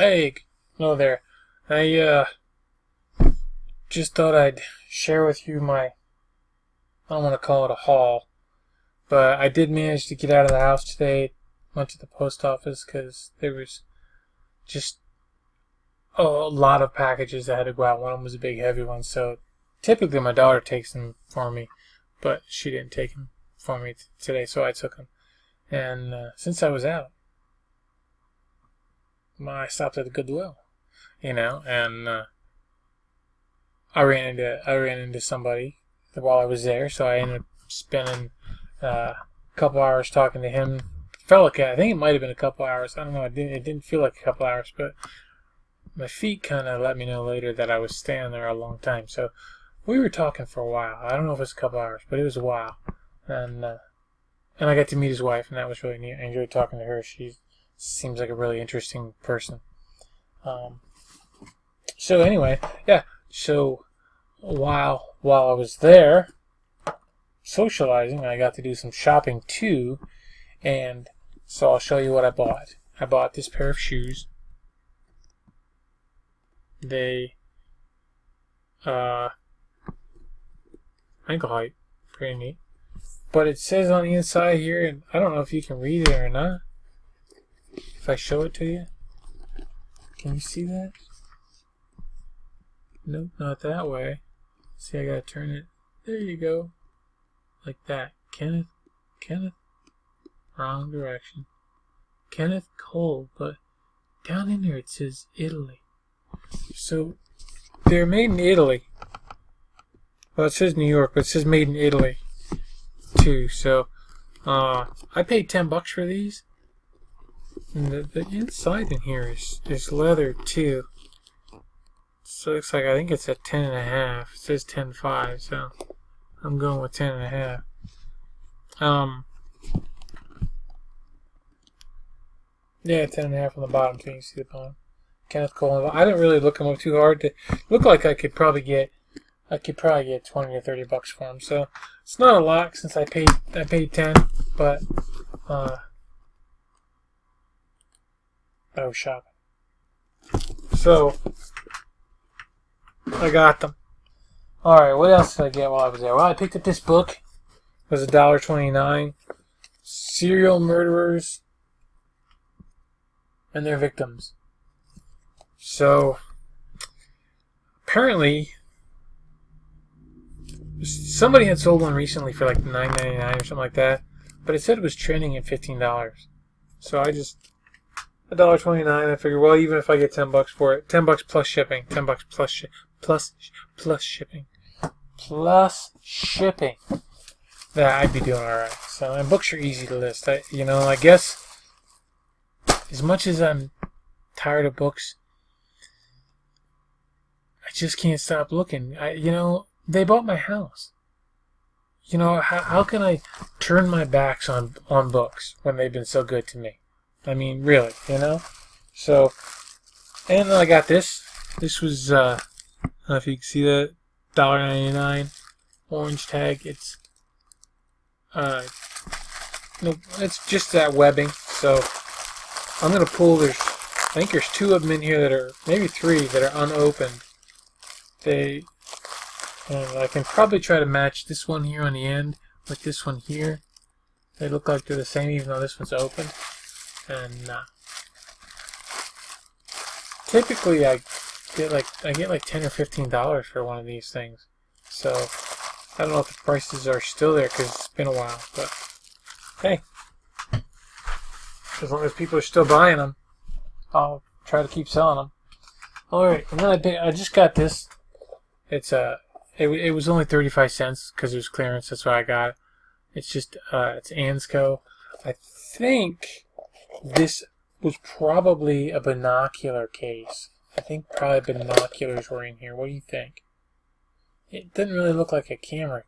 Hey, hello there. I just thought I'd share with you my, I don't want to call it a haul, but I did manage to get out of the house today. Went to the post office because there was just a lot of packages that had to go out. One of them was a big heavy one, so typically my daughter takes them for me, but she didn't take them for me today, so I took them. And since I was out, I stopped at the Goodwill, and I ran into somebody while I was there, so I ended up spending a couple hours talking to him. Felt like I think it might have been a couple hours. I don't know. It didn't feel like a couple hours, but my feet kind of let me know later that I was staying there a long time. So we were talking for a while. I don't know if it was a couple hours, but it was a while. And I got to meet his wife, and that was really neat. I enjoyed talking to her. She seems like a really interesting person. So anyway, yeah. So while I was there socializing, I got to do some shopping too, and so I'll show you what I bought. I bought this pair of shoes. They ankle height, pretty neat. But it says on the inside here, and I don't know if you can read it or not. If I show it to you, can you see that? Nope, not that way. See, I gotta turn it. There you go. Like that. Kenneth. Wrong direction. Kenneth Cole, but down in there it says Italy. So, they're made in Italy. Well, it says New York, but it says made in Italy too. So, I paid $10 for these. And the inside in here is leather too. So it looks like I think it's at 10.5. It says 10.5, so I'm going with 10.5. Yeah, 10.5 on the bottom, so you can see the bottom. Kenneth Cole. I didn't really look him up too hard. To look like I could probably get 20 to $30 for him. So it's not a lot since I paid 10, but I was shopping. So I got them. Alright, what else did I get while I was there? Well, I picked up this book. It was $1.29. Serial Murderers and Their Victims. So, apparently, somebody had sold one recently for like $9.99 or something like that, but it said it was trending at $15. So I just, $1.29, I figured, well, even if I get $10 for it, $10 plus shipping, $10 plus shipping, that I'd be doing alright. So, and books are easy to list. I guess, as much as I'm tired of books, I just can't stop looking. They bought my house. How can I turn my backs on books when they've been so good to me? I mean, really, So, and then I got this. This was, I don't know if you can see that, $1.99 orange tag. It's, no, it's just that webbing. So, I'm gonna pull. I think there's 2 of them in here that are, maybe 3 that are unopened. And I can probably try to match this one here on the end with this one here. They look like they're the same, even though this one's open. And typically I get like $10 or $15 for one of these things. So I don't know if the prices are still there because it's been a while, but hey, as long as people are still buying them, I'll try to keep selling them. All right, and then I just got this. It's it was only 35 cents because it was clearance. That's why I got it. It's just it's Ansco. I think this was probably a binocular case. I think probably binoculars were in here. What do you think? It didn't really look like a camera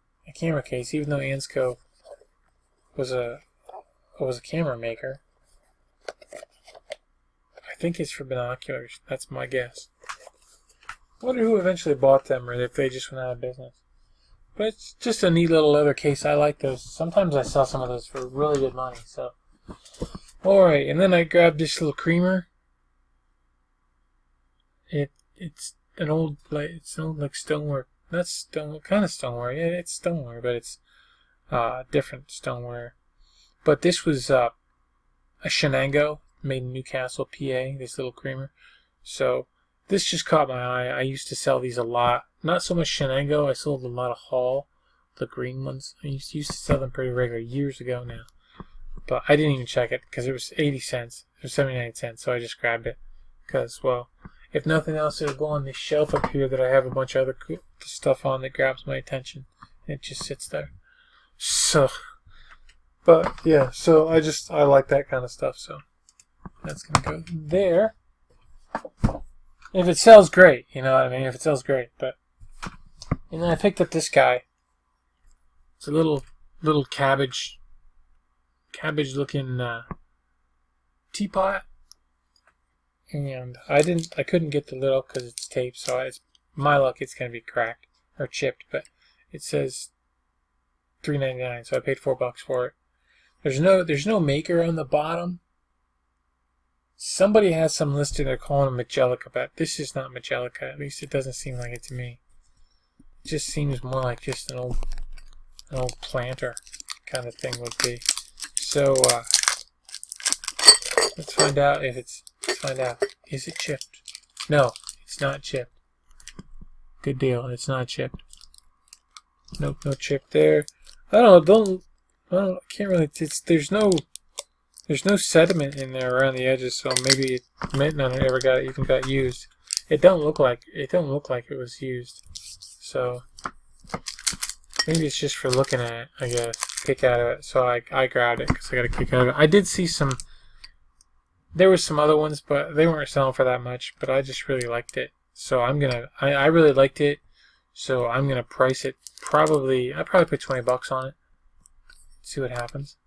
case, even though Ansco was a camera maker. I think it's for binoculars. That's my guess. I wonder who eventually bought them, or if they just went out of business. But it's just a neat little leather case. I like those. Sometimes I sell some of those for really good money. So, alright, and then I grabbed this little creamer. it's an old like stoneware. Not stone, kind of stoneware. Yeah, it's stoneware, but it's different stoneware. But this was a Shenango made in Newcastle, PA. This little creamer. So this just caught my eye. I used to sell these a lot. Not so much Shenango. I sold a lot of Hall, the green ones. I used to sell them pretty regular years ago now. But I didn't even check it because it was 80 cents or 79 cents. So I just grabbed it because, well, if nothing else, it'll go on this shelf up here that I have a bunch of other cool stuff on that grabs my attention. And it just sits there. So, but yeah, so I like that kind of stuff. So that's going to go there. If it sells, great. You know what I mean? If it sells, great. But, and then I picked up this guy. It's a little cabbage looking teapot. And I couldn't get the lid because it's taped, so it's my luck it's gonna be cracked or chipped. But it says $3.99, so I paid $4 for it. There's no maker on the bottom. Somebody has some listed. They're calling them Magelica, but this is not Magelica. At least it doesn't seem like it to me. It just seems more like just an old planter kind of thing would be. So let's find out if it's. Let's find out. Is it chipped? No, it's not chipped. Good deal. It's not chipped. Nope, no chip there. I can't really. There's no sediment in there around the edges, so maybe it might not have ever even got used. It don't look like it was used. So maybe it's just for looking at it. I get a kick out of it. So I grabbed it because I got a kick out of it. I did see some. There was some other ones, but they weren't selling for that much. But I just really liked it, so I really liked it, so I'm gonna price it. I probably put $20 on it. See what happens.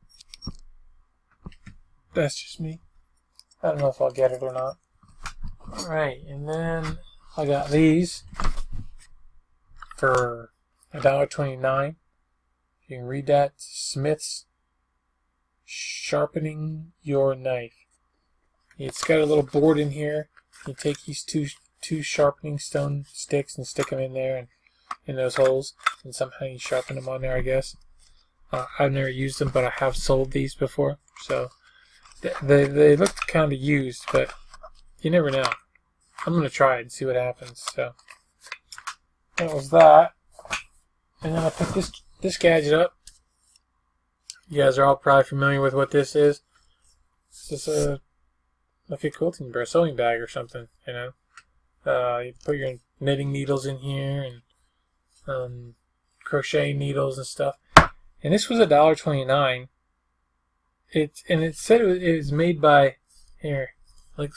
That's just me. I don't know if I'll get it or not. All right, and then I got these for $1.29. You can read that. Smith's Sharpening Your Knife. It's got a little board in here. You take these two sharpening stone sticks and stick them in there and in those holes, and somehow you sharpen them on there, I guess. I've never used them, but I have sold these before, so they look kind of used, but you never know. I'm gonna try it and see what happens. So that was that, and then I picked this gadget up. You guys are all probably familiar with what this is. This is like a quilting or a sewing bag or something, you know. You put your knitting needles in here and crochet needles and stuff. And this was $1.29. It said it was made by here. Like,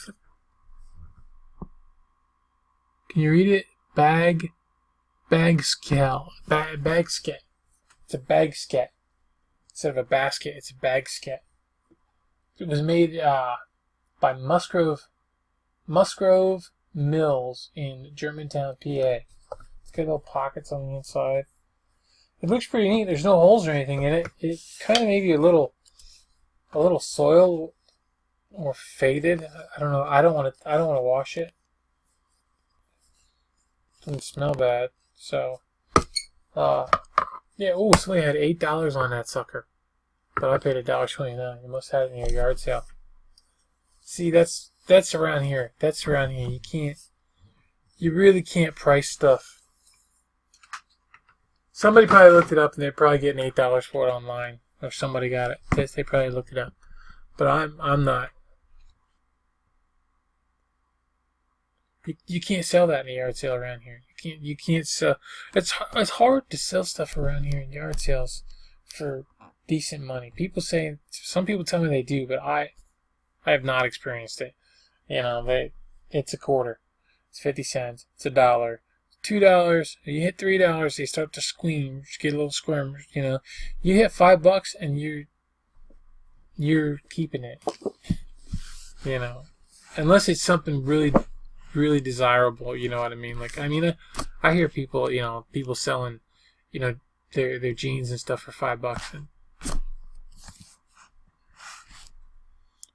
can you read it? Bag sket. It's a bag sket. Instead of a basket, it's a bag sket. It was made by Musgrove Mills in Germantown, PA. It's got little pockets on the inside. It looks pretty neat. There's no holes or anything in it. It kind of maybe a little soiled or faded. I don't know. I don't want to wash it. Doesn't smell bad. So, yeah. Oh, somebody had $8 on that sucker, but I paid $1.29. You must have it in your yard sale. See, that's around here. That's around here. You really can't price stuff. Somebody probably looked it up and they're probably getting $8 for it online, or somebody got it. They probably looked it up, but I'm not. You can't sell that in a yard sale around here. You can't sell. It's hard to sell stuff around here in yard sales for decent money. Some people tell me they do, but I have not experienced it. You know, it's a quarter, it's 50 cents, it's $1, $2. You hit $3, they start to squeam, just get a little squirm. You know, you hit $5 and you're keeping it. You know, unless it's something really, really desirable. You know what I mean? Like, I hear people, people selling, their jeans and stuff for $5, and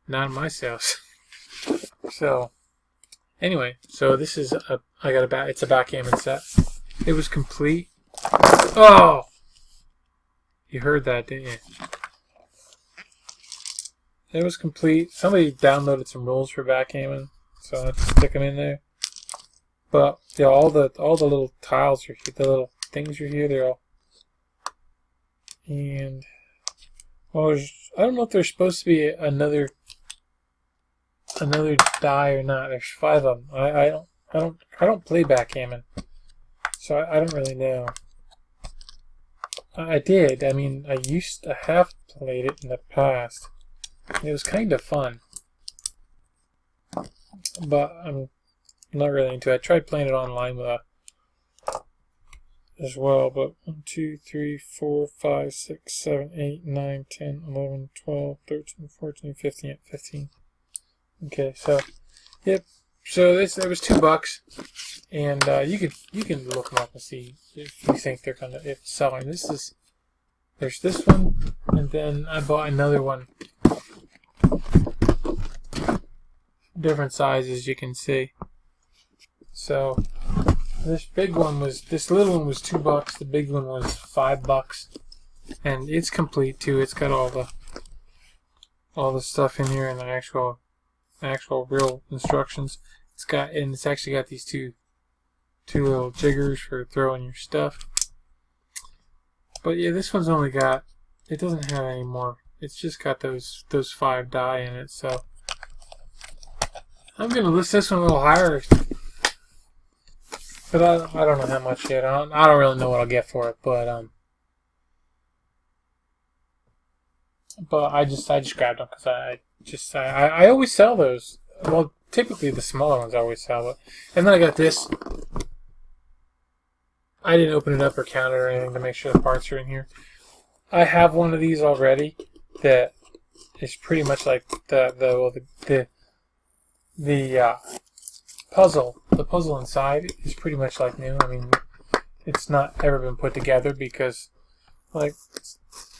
not in my sales. So, Anyway, so this is it's a backgammon set. It was complete. Oh! You heard that, didn't you? It was complete. Somebody downloaded some rules for backgammon, so I had to stick them in there. But yeah, all the little tiles are here, the little things are here. They're all, and well, I don't know if there's supposed to be another die or not. There's 5 of them. I don't play backgammon, so I don't really know. I did. I mean, I have played it in the past. It was kind of fun, but I'm not really into it. I tried playing it online with as well, but 1, 2, 3, 4, 5, 6, 7, 8, 9, 10, 11, 12, 13, 14, 15, 15. Okay, so yep. So it was $2, and you can look them up and see if you think they're if selling. There's this one, and then I bought another one, different sizes, you can see. So this little one was $2. The big one was $5, and it's complete too. It's got all the stuff in here and the actual real instructions. It's actually got these two little jiggers for throwing your stuff. But yeah, this one's only got, it doesn't have any more. It's just got those 5 die in it. So I'm gonna list this one a little higher, but I don't know how much yet. I don't really know what I'll get for it, but I just grabbed them because I always sell those. Well, typically the smaller ones I always sell it. And then I got this. I didn't open it up or count it or anything to make sure the parts are in here. I have one of these already that is pretty much like the puzzle. The puzzle inside is pretty much like new. I mean, it's not ever been put together because like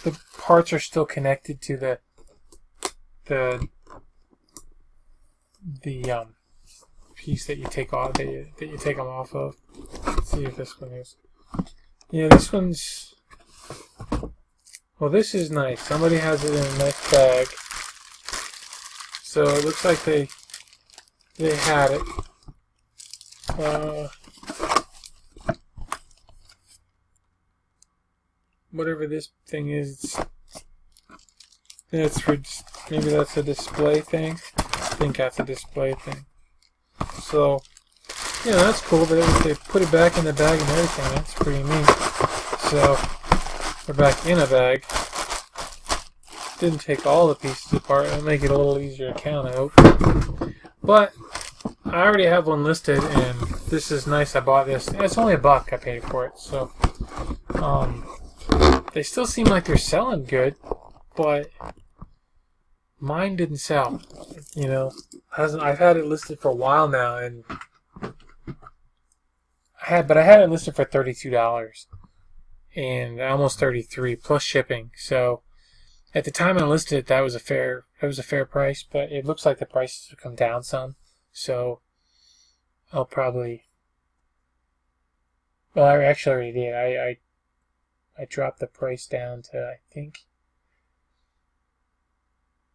the parts are still connected to the piece that you take off that you take them off of. Let's see if this one is. Yeah, this one's. Well, this is nice. Somebody has it in a nice bag. So it looks like they had it. Whatever this thing is, it's for, maybe that's a display thing. I think that's a display thing. So, yeah, that's cool. They put it back in the bag and everything. That's pretty neat. So, we're back in a bag. Didn't take all the pieces apart. It'll make it a little easier to count, I hope. But I already have one listed, and this is nice. I bought this. It's only $1 I paid for it. So, they still seem like they're selling good, but mine didn't sell. You know, I've had it listed for a while now, and I had it listed for $32 and almost $33 plus shipping. So at the time I listed it, that was a fair price, but it looks like the prices have come down some. So I'll probably, well, I actually already did. I dropped the price down to, I think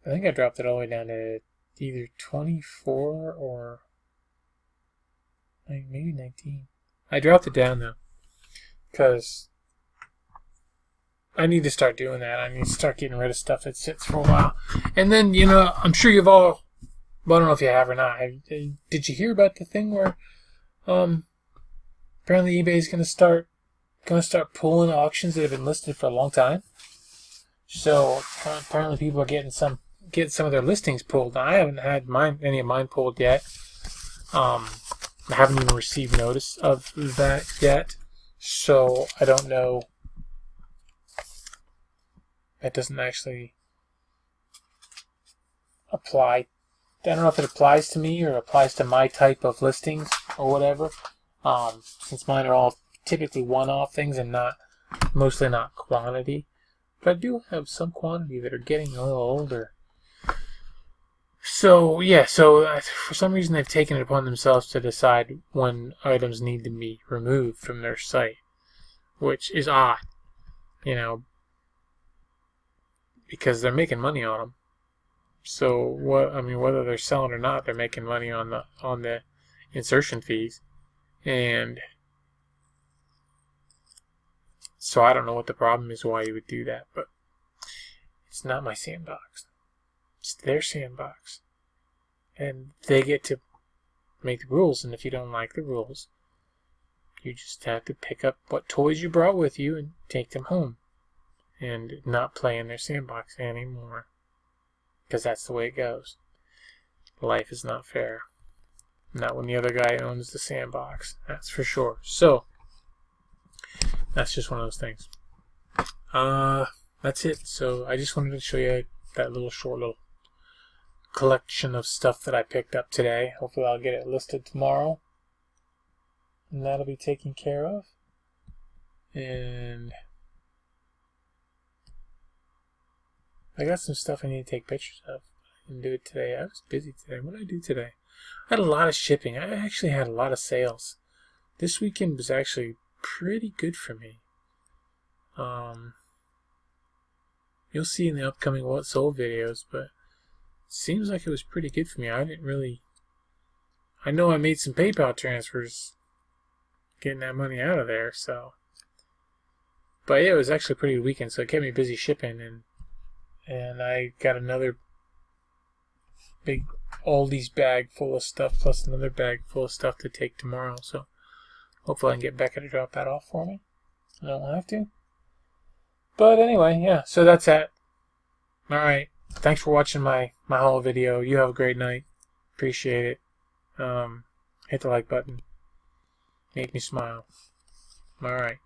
I dropped it all the way down to either 24 or maybe 19. I dropped it down though, because I need to start doing that. I need to start getting rid of stuff that sits for a while. And then, you know, I'm sure you've all, well, I don't know if you have or not. Did you hear about the thing where apparently eBay is going to start pulling auctions that have been listed for a long time? So apparently people are getting some of their listings pulled. Now, I haven't had any of mine pulled yet. I haven't even received notice of that yet, so I don't know. That doesn't actually apply. I don't know if it applies to me or applies to my type of listings or whatever. Since mine are all typically one-off things and mostly not quantity. But I do have some quantity that are getting a little older. So yeah, so for some reason they've taken it upon themselves to decide when items need to be removed from their site, which is odd, you know, because they're making money on them. So what I mean, whether they're selling or not, they're making money on the insertion fees, and so I don't know what the problem is why you would do that, but it's not my sandbox. It's their sandbox, and they get to make the rules. And if you don't like the rules, you just have to pick up what toys you brought with you and take them home, and not play in their sandbox anymore. Because that's the way it goes. Life is not fair. Not when the other guy owns the sandbox. That's for sure. So, that's just one of those things. That's it. So, I just wanted to show you that short little collection of stuff that I picked up today. Hopefully I'll get it listed tomorrow. And that'll be taken care of. And I got some stuff I need to take pictures of. I didn't do it today. I was busy today. What did I do today? I had a lot of shipping. I actually had a lot of sales. This weekend was actually pretty good for me. You'll see in the upcoming What Sold videos, but it seems like it was pretty good for me. I know I made some PayPal transfers getting that money out of there, so. But yeah, it was actually a pretty good weekend, so it kept me busy shipping, and I got another big Aldi's bag full of stuff, plus another bag full of stuff to take tomorrow. So hopefully I can get Becca to drop that off for me. I don't have to. But anyway, yeah, so that's that. Alright, thanks for watching my haul video. You have a great night. Appreciate it. Hit the like button. Make me smile. Alright.